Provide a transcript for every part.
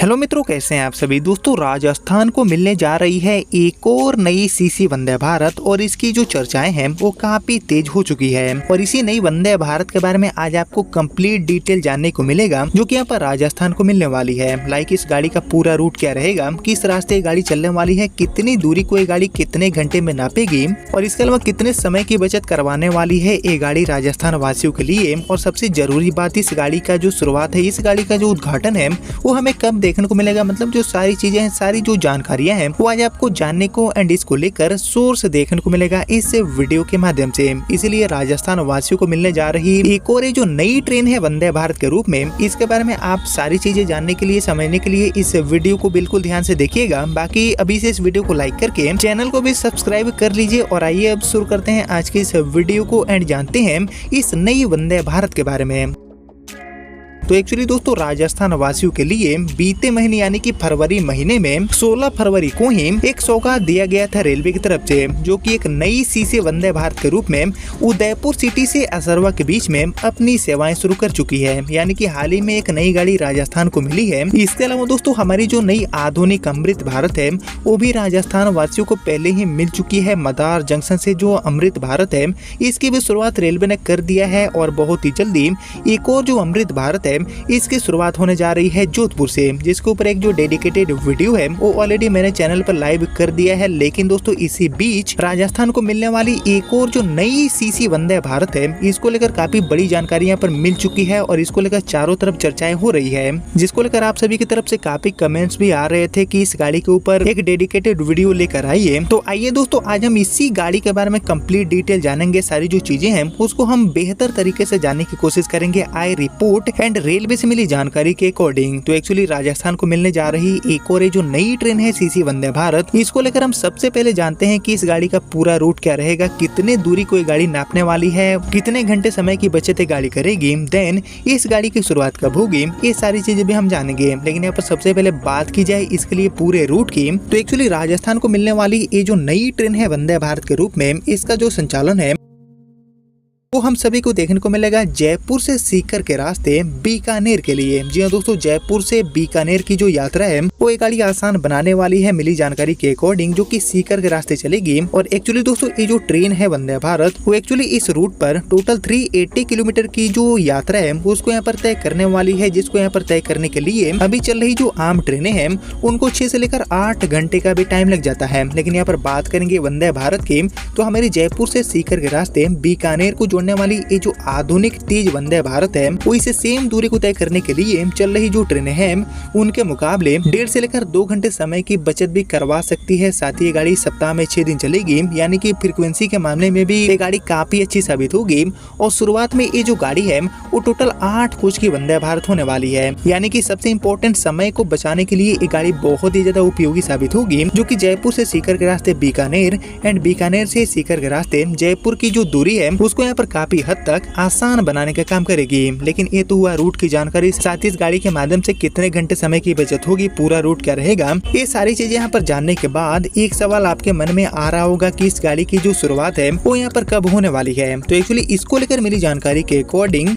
Hello मित्रों, कैसे हैं आप सभी। दोस्तों, राजस्थान को मिलने जा रही है एक और नई सीसी वंदे भारत और इसकी जो चर्चाएं हैं वो काफी तेज हो चुकी है। और इसी नई वंदे भारत के बारे में आज आपको कंप्लीट डिटेल जानने को मिलेगा जो कि यहाँ पर राजस्थान को मिलने वाली है। लाइक इस गाड़ी का पूरा रूट क्या रहेगा, किस रास्ते ये गाड़ी चलने वाली है, कितनी दूरी को ये गाड़ी कितने घंटे में नापेगी और इसके अलावा कितने समय की बचत करवाने वाली है ये गाड़ी राजस्थान वासियों के लिए। और सबसे जरूरी बात, इस गाड़ी का जो शुरुआत है, इस गाड़ी का जो उद्घाटन है वो हमें कब देखने को मिलेगा। मतलब जो सारी चीजें हैं, सारी जो जानकारियां हैं वो आज आपको जानने को एंड इसको लेकर सोर्स देखने को मिलेगा इस वीडियो के माध्यम से। इसलिए राजस्थान वासियों को मिलने जा रही एक और जो नई ट्रेन है वंदे भारत के रूप में, इसके बारे में आप सारी चीजें जानने के लिए, समझने के लिए इस वीडियो को बिल्कुल ध्यान से देखिएगा। बाकी अभी से इस वीडियो को लाइक करके चैनल को भी सब्सक्राइब कर लीजिए। और आइए अब शुरू करते हैं आज के इस वीडियो को एंड जानते हैं इस नई वंदे भारत के बारे में। तो एक्चुअली दोस्तों, राजस्थान वासियों के लिए बीते महीने यानी कि फरवरी महीने में 16 फरवरी को ही एक सौगात दिया गया था रेलवे की तरफ से, जो कि एक नई सीसी वंदे भारत के रूप में उदयपुर सिटी से असरवा के बीच में अपनी सेवाएं शुरू कर चुकी है। यानी कि हाल ही में एक नई गाड़ी राजस्थान को मिली है। इसके अलावा दोस्तों, हमारी जो नई आधुनिक अमृत भारत है वो भी राजस्थान वासियों को पहले ही मिल चुकी है। मदार जंक्शन से जो अमृत भारत है इसकी भी शुरुआत रेलवे ने कर दिया है और बहुत ही जल्दी एक और जो अमृत भारत है इसकी शुरुआत होने जा रही है जोधपुर से, जिसके ऊपर एक जो डेडिकेटेड वीडियो है वो ऑलरेडी मैंने चैनल पर लाइव कर दिया है। लेकिन दोस्तों, इसी बीच राजस्थान को मिलने वाली एक और जो नई सीसी वंदे भारत है इसको लेकर काफी बड़ी जानकारी यहाँ पर मिल चुकी है और इसको लेकर चारों तरफ चर्चाएं हो रही है, जिसको लेकर आप सभी की तरफ से काफी कमेंट्स भी आ रहे थे कि इस गाड़ी के ऊपर एक डेडिकेटेड वीडियो लेकर आइए। तो आइए दोस्तों, आज हम इसी गाड़ी के बारे में कंप्लीट डिटेल जानेंगे। सारी जो चीजें हैं उसको हम बेहतर तरीके से जानने की कोशिश करेंगे आई रिपोर्ट एंड रेलवे से मिली जानकारी के अकॉर्डिंग। तो एक्चुअली राजस्थान को मिलने जा रही एक और जो नई ट्रेन है सीसी वंदे भारत, इसको लेकर हम सबसे पहले जानते हैं कि इस गाड़ी का पूरा रूट क्या रहेगा, कितने दूरी को ये गाड़ी नापने वाली है, कितने घंटे समय की बचत ये गाड़ी करेगी, देन इस गाड़ी की शुरुआत कब होगी, ये सारी चीजें भी हम जानेंगे। लेकिन यहाँ पर सबसे पहले बात की जाए इसके लिए पूरे रूट की, तो एक्चुअली राजस्थान को मिलने वाली ये जो नई ट्रेन है वंदे भारत के रूप में, इसका जो संचालन है वो हम सभी को देखने को मिलेगा जयपुर से सीकर के रास्ते बीकानेर के लिए। जी हाँ दोस्तों, जयपुर से बीकानेर की जो यात्रा है वो एक गाड़ी आसान बनाने वाली है मिली जानकारी के अकॉर्डिंग, जो कि सीकर के रास्ते चलेगी। और एक्चुअली दोस्तों, ये जो ट्रेन है वंदे भारत वो एक्चुअली इस रूट पर टोटल 380 किलोमीटर की जो यात्रा है उसको यहाँ पर तय करने वाली है, जिसको यहाँ पर तय करने के लिए अभी चल रही जो आम ट्रेनें हैं उनको 6 से लेकर 8 घंटे का भी टाइम लग जाता है। लेकिन यहाँ पर बात करेंगे वंदे भारत की, तो हमारी जयपुर से सीकर के रास्ते बीकानेर को जोड़ने वाली ये जो आधुनिक तेज वंदे भारत है वो इसे सेम दूरी को तय करने के लिए चल रही जो ट्रेनें हैं उनके मुकाबले 1.5 से लेकर 2 घंटे समय की बचत भी करवा सकती है। साथ ही ये गाड़ी सप्ताह में 6 दिन चलेगी, यानी कि फ्रीक्वेंसी के मामले में भी ये गाड़ी काफी अच्छी साबित होगी। और शुरुआत में ये जो गाड़ी है वो टोटल 8 कोच की वंदे भारत होने वाली है, यानी कि सबसे इम्पोर्टेंट समय को बचाने के लिए ये गाड़ी बहुत ही ज्यादा उपयोगी साबित होगी, जो कि जयपुर से सीकर के रास्ते बीकानेर एंड बीकानेर से सीकर के रास्ते जयपुर की जो दूरी है उसको यहाँ पर काफी हद तक आसान बनाने का काम करेगी। लेकिन ये तो हुआ रूट की जानकारी, साथ ही इस गाड़ी के माध्यम से कितने घंटे समय की बचत होगी, पूरा रूट क्या रहेगा, ये सारी चीजें यहाँ पर जानने के बाद एक सवाल आपके मन में आ रहा होगा कि इस गाड़ी की जो शुरुआत है वो यहाँ पर कब होने वाली है। तो एक्चुअली इसको लेकर मिली जानकारी के अकॉर्डिंग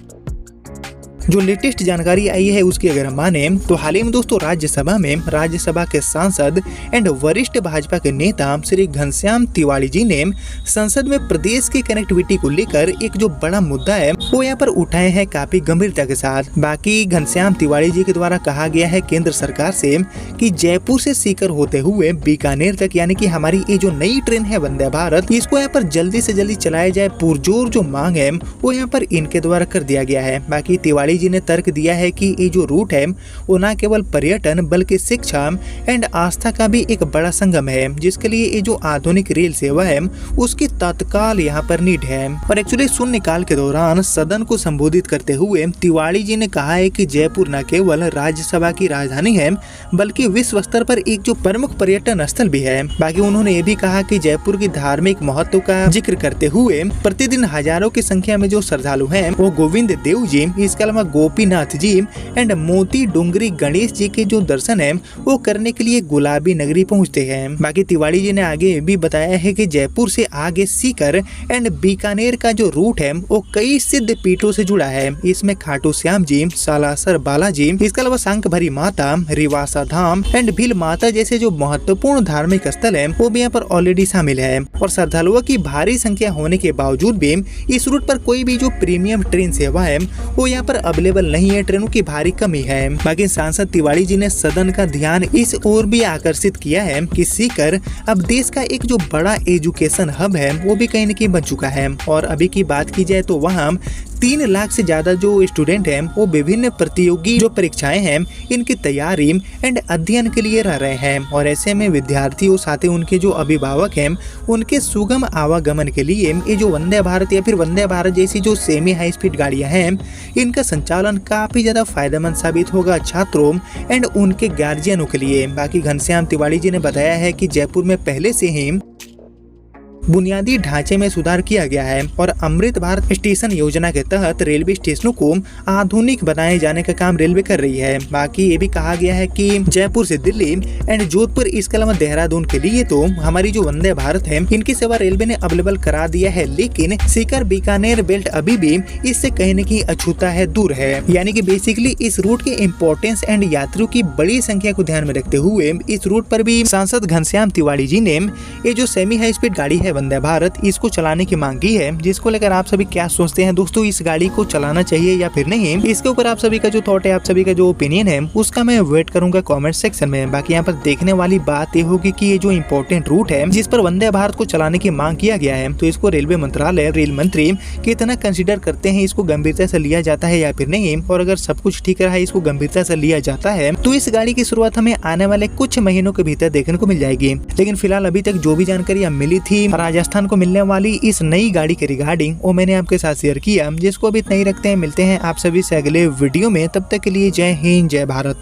जो लेटेस्ट जानकारी आई है उसकी अगर हम माने तो हाल ही में दोस्तों राज्यसभा के सांसद एंड वरिष्ठ भाजपा के नेता श्री घनश्याम तिवाड़ी जी ने संसद में प्रदेश की कनेक्टिविटी को लेकर एक जो बड़ा मुद्दा है वो यहाँ पर उठाए हैं काफी गंभीरता के साथ। बाकी घनश्याम तिवाड़ी जी के द्वारा कहा गया है केंद्र सरकार से कि जयपुर से सीकर होते हुए बीकानेर तक, यानी कि हमारी ये जो नई ट्रेन है वंदे भारत, इसको यहाँ पर जल्दी से जल्दी चलाया जाए। पुरजोर जो मांग है वो यहाँ पर इनके द्वारा कर दिया गया है। बाकी तिवाड़ी जी ने तर्क दिया है कि ये जो रूट है वो न केवल पर्यटन बल्कि शिक्षा एंड आस्था का भी एक बड़ा संगम है, जिसके लिए ये जो आधुनिक रेल सेवा है उसकी तत्काल यहाँ पर नीड है। और एक्चुअली शून्यकाल के दौरान सदन को संबोधित करते हुए तिवाड़ी जी ने कहा है कि जयपुर न केवल राज्यसभा की राजधानी है बल्कि विश्व स्तर पर एक जो प्रमुख पर्यटन स्थल भी है। बाकी उन्होंने ये भी कहा कि जयपुर की धार्मिक महत्व का जिक्र करते हुए प्रतिदिन हजारों की संख्या में जो श्रद्धालु हैं वो गोविंद देव जी, इसके अलावा गोपीनाथ जी एंड मोती डोंगरी गणेश जी के जो दर्शन है वो करने के लिए गुलाबी नगरी पहुंचते हैं। बाकी तिवाड़ी जी ने आगे भी बताया है कि जयपुर से आगे सीकर एंड बीकानेर का जो रूट है वो कई सिद्ध पीठों से जुड़ा है। इसमें खाटू श्याम जी, सालासर बालाजी, इसके अलावा शंख भरी माता, रिवासा धाम एंड भील माता जैसे जो महत्वपूर्ण धार्मिक स्थल है वो भी यहाँ पर ऑलरेडी शामिल है। और श्रद्धालुओं की भारी संख्या होने के बावजूद भी इस रूट पर कोई भी जो प्रीमियम ट्रेन सेवा है वो यहाँ पर अवेलेबल नहीं है। ट्रेनों की भारी कमी है। बाकी सांसद तिवाड़ी जी ने सदन का ध्यान इस ओर भी आकर्षित किया है कि सीकर अब देश का एक जो बड़ा एजुकेशन हब है वो भी कहीं न कहीं बन चुका है। और अभी की बात की जाए तो वहाँ 3 लाख से ज्यादा जो स्टूडेंट हैं वो विभिन्न प्रतियोगी जो परीक्षाएं हैं इनकी तैयारी एंड अध्ययन के लिए रह रहे हैं। और ऐसे में विद्यार्थियों साथ ही उनके जो अभिभावक हैं उनके सुगम आवागमन के लिए ये जो वंदे भारत या फिर वंदे भारत जैसी जो सेमी हाई स्पीड गाड़ियां हैं इनका संचालन काफी ज्यादा फायदेमंद साबित होगा छात्रों एंड उनके गार्जियनों के लिए। बाकी घनश्याम तिवाड़ी जी ने बताया है कि जयपुर में पहले से ही बुनियादी ढांचे में सुधार किया गया है और अमृत भारत स्टेशन योजना के तहत रेलवे स्टेशनों को आधुनिक बनाए जाने का काम रेलवे कर रही है। बाकी ये भी कहा गया है कि जयपुर से दिल्ली एंड जोधपुर इसके अलावा देहरादून के लिए तो हमारी जो वंदे भारत है इनकी सेवा रेलवे ने अवेलेबल करा दिया है, लेकिन सीकर बीकानेर बेल्ट अभी भी इससे कहीं न कहीं अछूता है, दूर है। यानी कि बेसिकली इस रूट के इम्पोर्टेंस एंड यात्रियों की बड़ी संख्या को ध्यान में रखते हुए इस रूट पर भी सांसद घनश्याम तिवाड़ी जी ने ये जो सेमी हाई स्पीड गाड़ी है वंदे भारत इसको चलाने की मांग की है, जिसको लेकर आप सभी क्या सोचते हैं दोस्तों, इस गाड़ी को चलाना चाहिए या फिर नहीं? इसके ऊपर आप सभी का जो थॉट है, आप सभी का जो ओपिनियन है उसका मैं वेट करूंगा कमेंट सेक्शन में। बाकी यहाँ पर देखने वाली बात ये होगी कि ये जो इम्पोर्टेंट रूट है जिस पर वंदे भारत को चलाने की मांग किया गया है तो इसको रेलवे मंत्रालय, रेल मंत्री कितना कंसिडर करते हैं, इसको गंभीरता से लिया जाता है या फिर नहीं। और अगर सब कुछ ठीक रहा, इसको गंभीरता से लिया जाता है तो इस गाड़ी की शुरुआत हमें आने वाले कुछ महीनों के भीतर देखने को मिल जाएगी। लेकिन फिलहाल अभी तक जो भी जानकारी मिली थी राजस्थान को मिलने वाली इस नई गाड़ी के रिगार्डिंग वो मैंने आपके साथ शेयर किया, जिसको अभी नहीं रखते हैं। मिलते हैं आप सभी से अगले वीडियो में, तब तक के लिए जय हिंद, जय भारत।